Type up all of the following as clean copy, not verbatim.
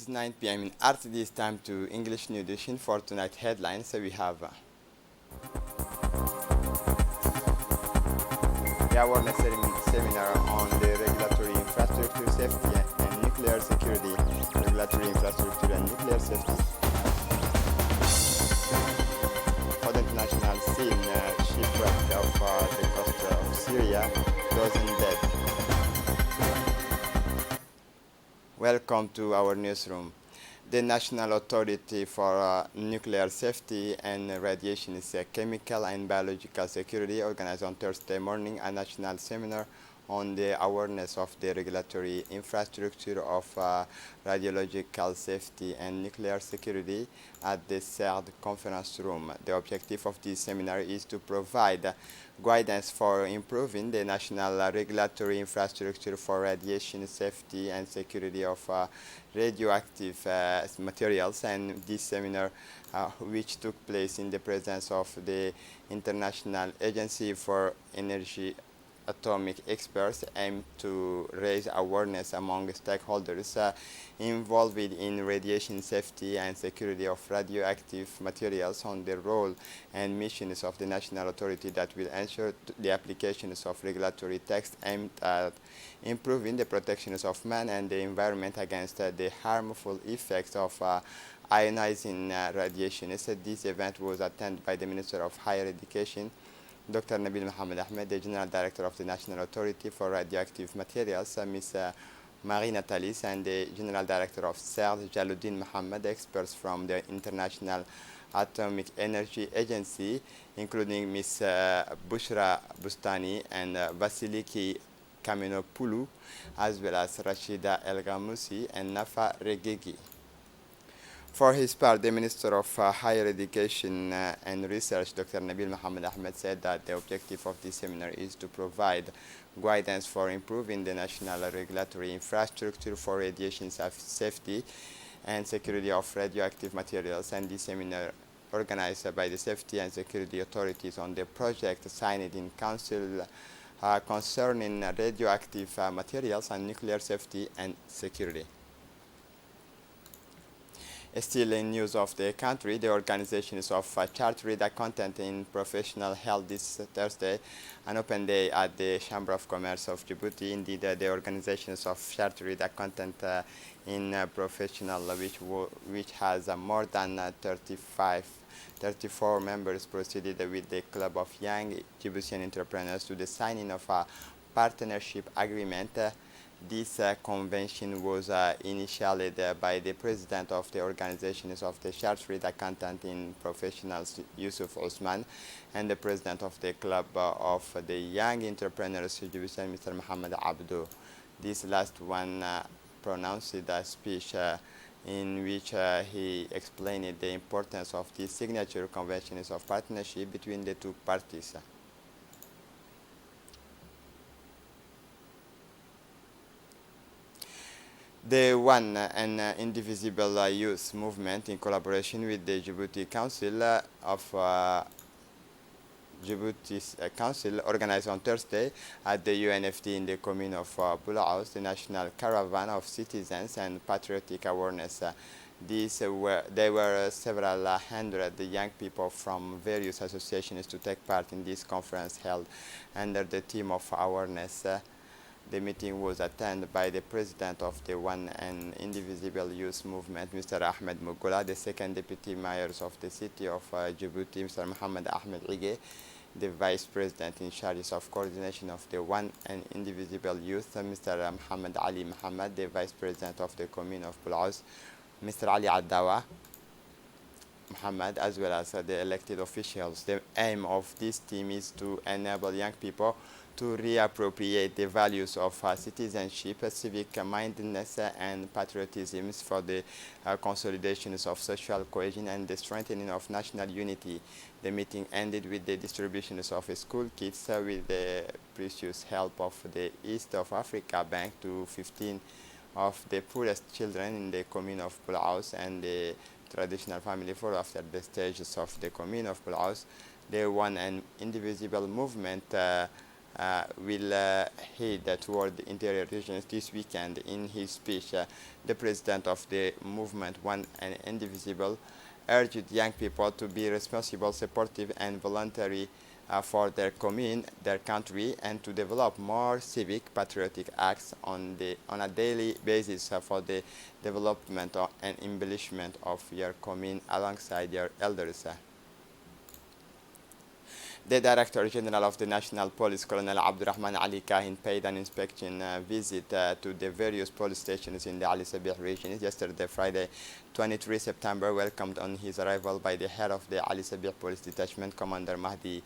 9 p.m. in RTD. It's time to English New Edition for tonight's headlines. So we have the awareness seminar on the regulatory infrastructure safety and nuclear security. Regulatory infrastructure and nuclear safety. For the international scene, shipwreck of the coast of Syria, dozen dead. Welcome to our newsroom. The National Authority for Nuclear Safety and Radiation Chemical and Biological Security organized on Thursday morning a national seminar on the awareness of the regulatory infrastructure of radiological safety and nuclear security at the CERD conference room. The objective of this seminar is to provide guidance for improving the national regulatory infrastructure for radiation safety and security of radioactive materials, and this seminar which took place in the presence of the International Agency for Energy atomic experts, aim to raise awareness among stakeholders involved in radiation safety and security of radioactive materials on the role and missions of the national authority that will ensure the applications of regulatory text aimed at improving the protections of man and the environment against the harmful effects of ionizing radiation. This event was attended by the Minister of Higher Education, Dr. Nabil Mohammed Ahmed, the General Director of the National Authority for Radioactive Materials, Ms. Marie Natalis, and the General Director of CERD, Jaluddin Mohammed, experts from the International Atomic Energy Agency, including Ms. Bushra Bustani and Vasiliki Kamenopoulou, as well as Rashida El Ghamousi and Nafa Regegi. For his part, the Minister of Higher Education and Research, Dr. Nabil Mohammed Ahmed, said that the objective of this seminar is to provide guidance for improving the national regulatory infrastructure for radiation safety and security of radioactive materials, and this seminar organized by the safety and security authorities on the project signed in council concerning radioactive materials and nuclear safety and security. Still in news of the country, the organizations of Chartered Accountant in Professional held this Thursday an open day at the Chamber of Commerce of Djibouti. Indeed, the organizations of Chartered Accountant in Professional, which has more than 34 members, proceeded with the Club of Young Djiboutian Entrepreneurs to the signing of a partnership agreement. This convention was initiated by the president of the organizations of the Chartered Accountant in Professionals, Yusuf Osman, and the president of the Club of the Young Entrepreneurs, Mr. Muhammad Abdu. This last one pronounced a speech in which he explained the importance of the signature conventions of partnership between the two parties. The One and Indivisible Youth Movement, in collaboration with the Djibouti Council Djibouti's Council, organized on Thursday at the UNFD in the commune of Boulaous the National Caravan of Citizens and Patriotic Awareness. There were several hundred young people from various associations to take part in this conference held under the theme of awareness. The meeting was attended by the president of the One and Indivisible Youth Movement, Mr. Ahmed Mugola, the second deputy mayor of the city of Djibouti, Mr. Mohammed Ahmed Ige, the vice president in charge of coordination of the One and Indivisible Youth, Mr. Mohammed Ali Mohammed, the vice president of the commune of Boulaous, Mr. Ali Addawa Mohammed, as well as the elected officials. The aim of this team is to enable young people to reappropriate the values of citizenship, civic mindedness, and patriotism for the consolidations of social cohesion and the strengthening of national unity. The meeting ended with the distribution of school kits with the precious help of the East of Africa Bank to 15 of the poorest children in the commune of Boulaous and the traditional family for after the stages of the commune of Boulaous. The One and Indivisible Movement will head toward the interior regions this weekend. In his speech, the president of the movement, One and Indivisible, urged young people to be responsible, supportive, and voluntary for their commune, their country, and to develop more civic patriotic acts on a daily basis for the development and embellishment of your commune alongside your elders. The Director General of the National Police, Colonel Abdurrahman Ali Kahin, paid an inspection visit to the various police stations in the Ali Sabih region yesterday, Friday, 23 September, welcomed on his arrival by the head of the Ali Sabih Police Detachment, Commander Mahdi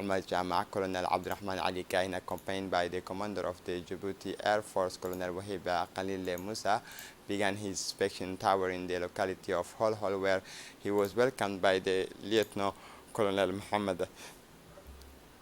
Umar Jama. Colonel Abdurrahman Ali Kahin, accompanied by the commander of the Djibouti Air Force, Colonel Wahib Khalil Musa, began his inspection tower in the locality of Holhol, where he was welcomed by the Lieutenant Colonel Muhammad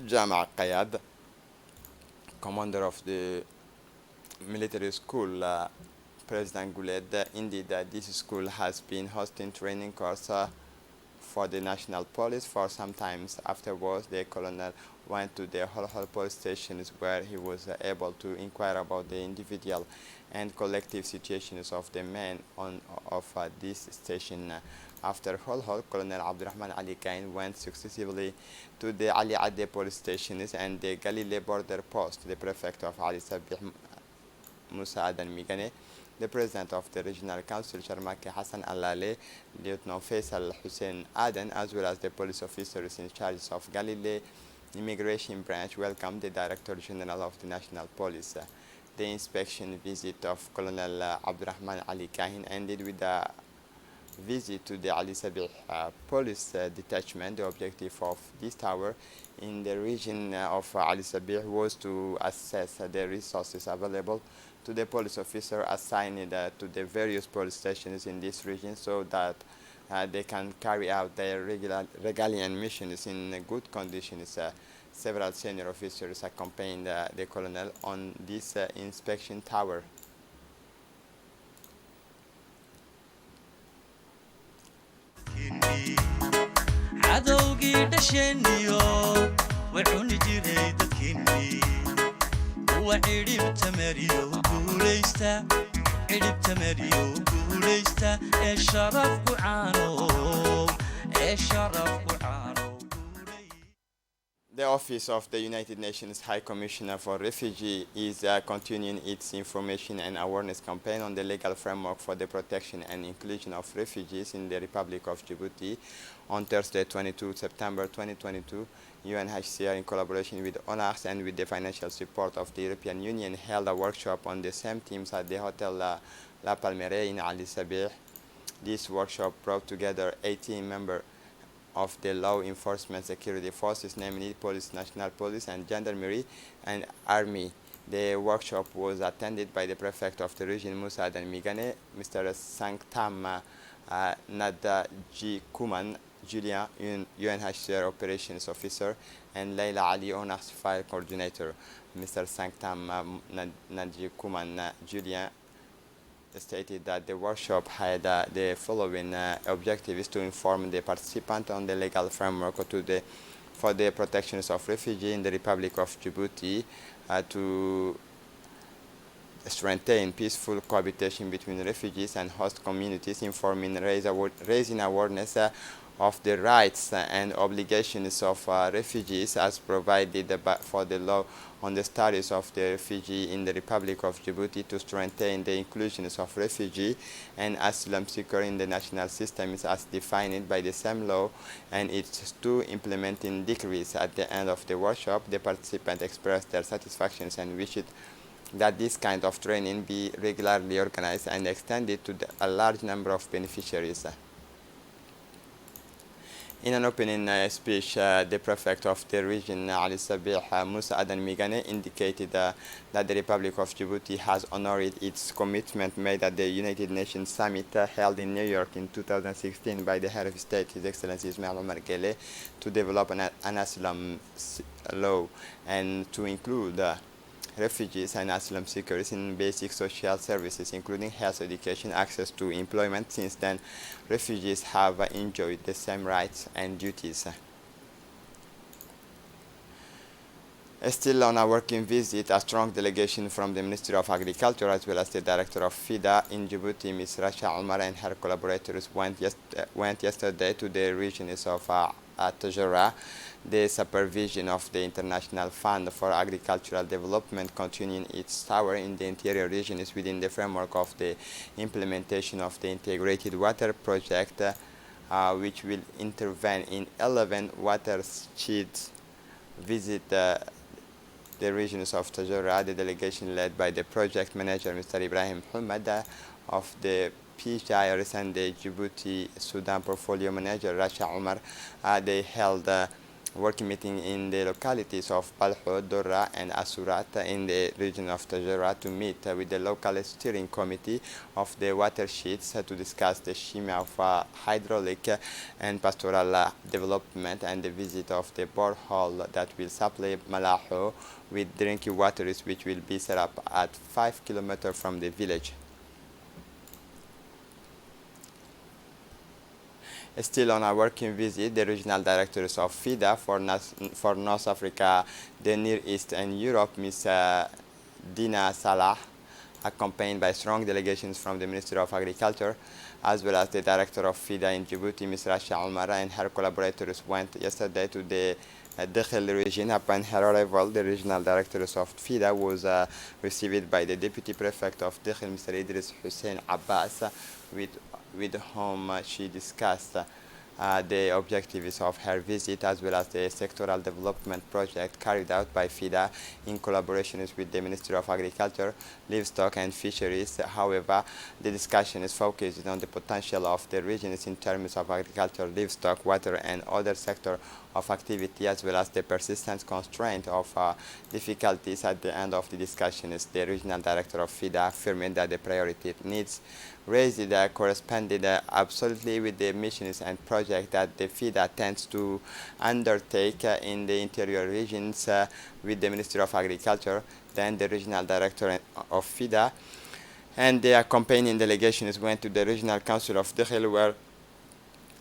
Jama Qayad, commander of the military school. President Guled, indeed, this school has been hosting training courses for the national police for some time. Afterwards, the colonel went to the Holhol police stations, where he was able to inquire about the individual and collective situations of the men of this station. After Holhol, Colonel Abdurrahman Ali Kain went successively to the Ali Ade police stations and the Galile border post. The prefect of Ali Sabih, Musa Adan Migane, the president of the regional council, Sharmake Hassan Alale, Lieutenant Faisal Hussein Aden, as well as the police officers in charge of Galile immigration branch, welcomed the Director General of the National Police. The inspection visit of Colonel Abdurrahman Ali Kahin ended with a visit to the Ali Sabih police detachment. The objective of this tower in the region of Ali Sabih was to assess the resources available to the police officer assigned to the various police stations in this region, so that they can carry out their regalian missions in good conditions. Several senior officers accompanied the colonel on this inspection tower. cadowgii dhasheeniyo way cuni jiray dadkeennii kuwa cidhibta mariyo guulaysta ee sharafku caano The Office of the United Nations High Commissioner for Refugees is continuing its information and awareness campaign on the legal framework for the protection and inclusion of refugees in the Republic of Djibouti. On Thursday, 22 September 2022, UNHCR, in collaboration with ONARS and with the financial support of the European Union, held a workshop on the same themes at the Hotel La Palmeraie in Ali Sabih. This workshop brought together 18 members of the law enforcement security forces, namely police, national police, and gendarmerie and army. The workshop was attended by the prefect of the region, Musa Adan Migane, Mr. Sanktam Nadjikuman Julia, UNHCR operations officer, and Leila Ali, ONARS file coordinator. Mr. Sanktam Nadjikuman Julia stated that the workshop had the following objectives: to inform the participant on the legal framework for the protections of refugees in the Republic of Djibouti, to strengthen peaceful cohabitation between refugees and host communities, raising awareness of the rights and obligations of refugees as provided for the law on the status of the refugee in the Republic of Djibouti, to strengthen the inclusions of refugee and asylum seeker in the national systems as defined by the same law, and its two implementing decrees. At the end of the workshop, the participants expressed their satisfactions and wished that this kind of training be regularly organized and extended to a large number of beneficiaries. In an opening speech, the prefect of the region, Ali Sabih Musa Adan Migane, indicated that the Republic of Djibouti has honored its commitment made at the United Nations Summit held in New York in 2016 by the head of state, His Excellency Ismail Omar Guelleh, to develop an asylum law and to include refugees and asylum seekers in basic social services, including health, education, access to employment. Since then, refugees have enjoyed the same rights and duties. Still on a working visit, a strong delegation from the Ministry of Agriculture as well as the Director of FIDA in Djibouti, Ms. Rasha Omar, and her collaborators went yesterday to the regions of Tajora. The supervision of the International Fund for Agricultural Development continuing its tower in the interior regions within the framework of the implementation of the Integrated Water Project, which will intervene in 11 watersheds. Visit the regions of Tajora. The delegation led by the project manager Mr. Ibrahim Muhammad of the PGIRS and the Djibouti Sudan portfolio manager Rasha Omar, they held a working meeting in the localities of Balho, Dora and Asurat in the region of Tajora to meet with the local steering committee of the watersheds to discuss the scheme of hydraulic and pastoral development and the visit of the borehole that will supply Malaho with drinking waters, which will be set up at 5 kilometers from the village. Still on a working visit, the regional directors of FIDA for North Africa, the Near East and Europe, Ms. Dina Salah, accompanied by strong delegations from the Ministry of Agriculture, as well as the director of FIDA in Djibouti, Ms. Rasha Omara, and her collaborators went yesterday to the Dakhel region. Upon her arrival, the regional directors of FIDA was received by the deputy prefect of Dakhel, Mr. Idris Hussein Abbas, with whom she discussed the objectives of her visit as well as the sectoral development project carried out by FIDA in collaboration with the Ministry of Agriculture, Livestock and Fisheries. However, the discussion is focused on the potential of the regions in terms of agriculture, livestock, water and other sectors of activity, as well as the persistent constraint of difficulties. At the end of the discussion, is the regional director of FIDA affirming that the priority needs raised corresponded absolutely with the missions and projects that the FIDA tends to undertake in the interior regions with the Ministry of Agriculture. Then the regional director of FIDA and the accompanying delegations went to the regional council of Dakhel, where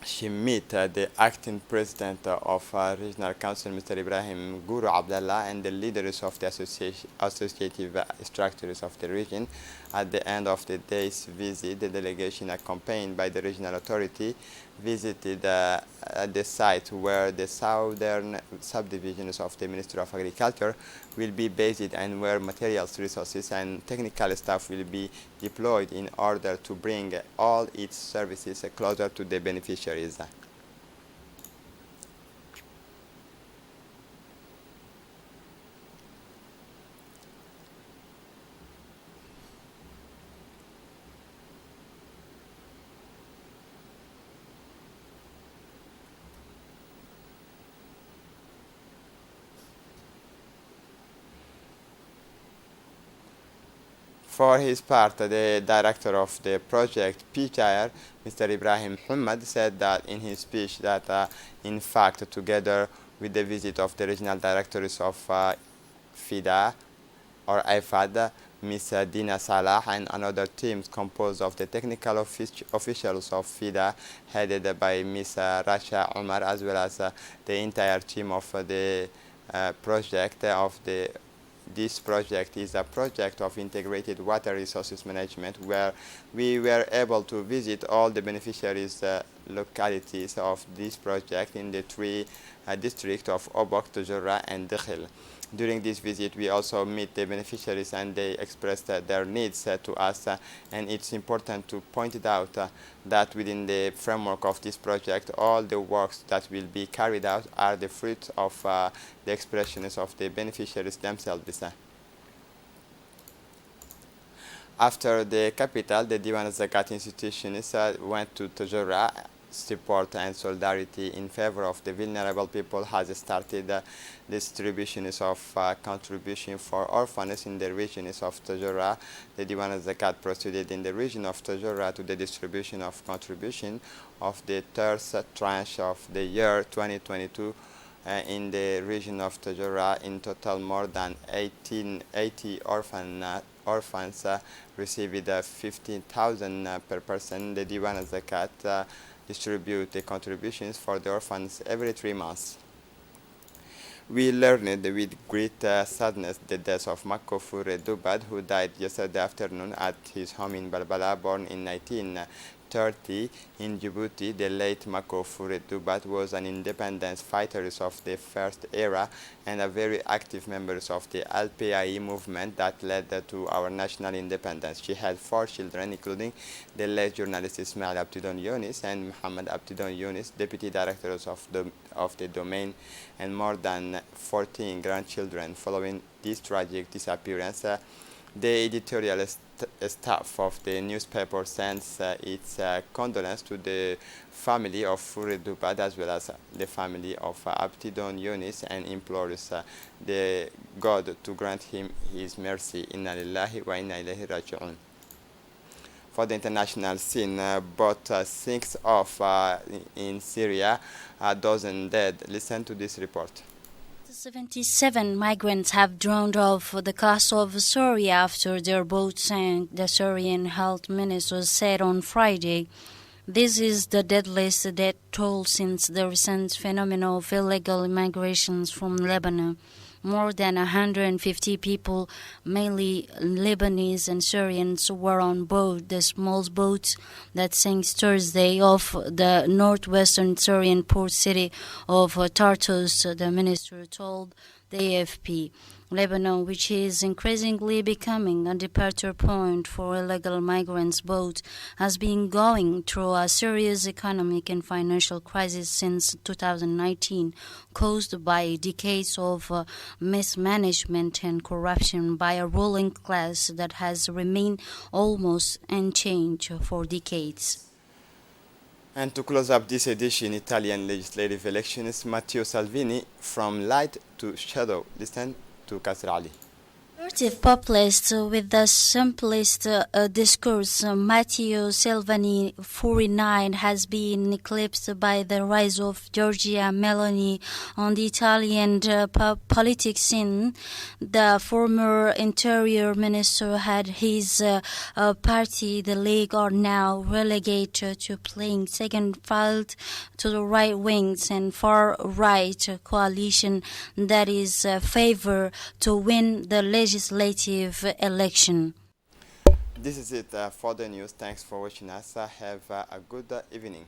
she met the acting president of regional council, Mr. Ibrahim Guru Abdallah, and the leaders of the associative structures of the region. At the end of the day's visit, the delegation, accompanied by the regional authority, visited the site where the southern subdivisions of the Ministry of Agriculture will be based and where materials, resources and technical staff will be deployed in order to bring all its services closer to the beneficiaries. For his part, the director of the project, PGIR, Mr. Ibrahim Muhammad, said that in his speech that in fact, together with the visit of the regional directors of FIDA or IFAD, Ms. Dina Salah and another team composed of the technical officials of FIDA headed by Ms. Rasha Omar, as well as the entire team of the project of this project is a project of integrated water resources management, where we were able to visit all the beneficiaries localities of this project in the three districts of Obok, Tajora and Dakhel. During this visit, we also meet the beneficiaries and they expressed their needs to us, and it's important to point out that within the framework of this project, all the works that will be carried out are the fruit of the expressions of the beneficiaries themselves. After the capital, the Diwan Zakat institutions went to Tajora. Support and solidarity in favor of the vulnerable people has started distributions of contribution for orphans in the regions of Tajora. The Diwan Zakat proceeded in the region of Tajora to the distribution of contribution of the third tranche of the year 2022 in the region of Tajora. In total, more than 80 orphans received 15,000 per person. The Diwan Zakat distribute the contributions for the orphans every 3 months. We learned with great sadness the death of Mako Fure Dubad, who died yesterday afternoon at his home in Balbala, born in 1930 in Djibouti. The late Mako Fure Dubad was an independence fighter of the first era and a very active member of the Al-PAI movement that led to our national independence. She had 4 children, including the late journalist Ismail Abtidon Yunis and Muhammad Abtidon Yunis, deputy directors of the domain, and more than 14 grandchildren. Following this tragic disappearance, the editorial staff of the newspaper sends its condolence to the family of Fure Dubad as well as the family of Abtidon Yunis, and implores the God to grant him his mercy. Inna lillahi wa inna ilayhi raji'un. For the international scene, both sinks off in Syria, a dozen dead. Listen to this report. 77 migrants have drowned off the coast of Syria after their boat sank, the Syrian health minister said on Friday. This is the deadliest death toll since the recent phenomenon of illegal immigrations from Lebanon. More than 150 people, mainly Lebanese and Syrians, were on board the small boat that sank Thursday off the northwestern Syrian port city of Tartus, the minister told the AFP. Lebanon, which is increasingly becoming a departure point for illegal migrants' boats, has been going through a serious economic and financial crisis since 2019, caused by decades of mismanagement and corruption by a ruling class that has remained almost unchanged for decades. And to close up this edition, Italian legislative elections, Matteo Salvini from light to shadow. Listen to Kasr Ali. Conservative populist with the simplest discourse, Matteo Salvini, 49, has been eclipsed by the rise of Giorgia Meloni on the Italian politics scene. The former interior minister had his party, the League, are now relegated to playing second field to the right wings and far-right coalition that is favored to win the legislative election. This is it for the news. Thanks for watching us. Have a good evening.